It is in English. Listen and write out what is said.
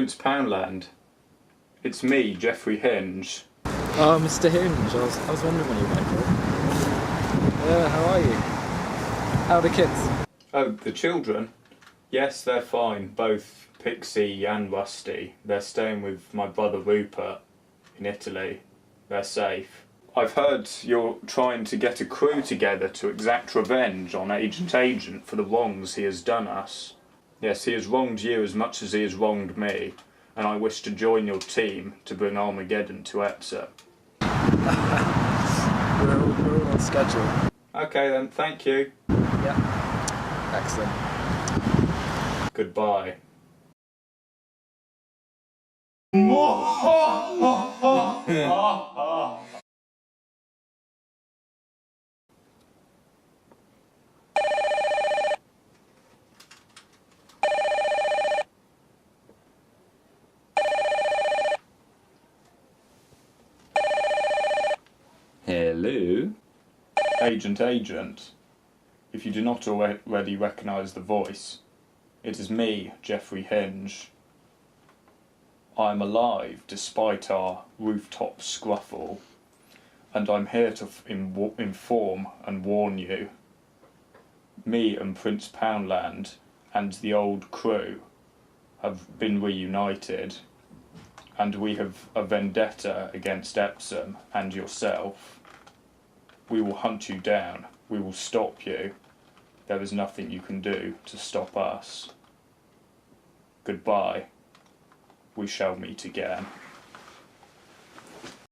Prince Poundland. It's me, Geoffrey Hinge. Oh, Mr. Hinge, I was wondering when you might call. Yeah, how are you? How are the kids? Oh, the children? Yes, they're fine, both Pixie and Rusty. They're staying with my brother Rupert in Italy. They're safe. I've heard you're trying to get a crew together to exact revenge on Agent for the wrongs he has done us. Yes, he has wronged you as much as he has wronged me, and I wish to join your team to bring Armageddon to Epsom. We're all on schedule. Okay then, thank you. Yeah. Excellent. Goodbye. Hello? Agent, if you do not already recognise the voice, it is me, Geoffrey Hinge. I am alive despite our rooftop scruffle, and I'm here to inform and warn you. Me and Prince Poundland and the old crew have been reunited, and we have a vendetta against Epsom and yourself. We will hunt you down. We will stop you. There is nothing you can do to stop us. Goodbye. We shall meet again.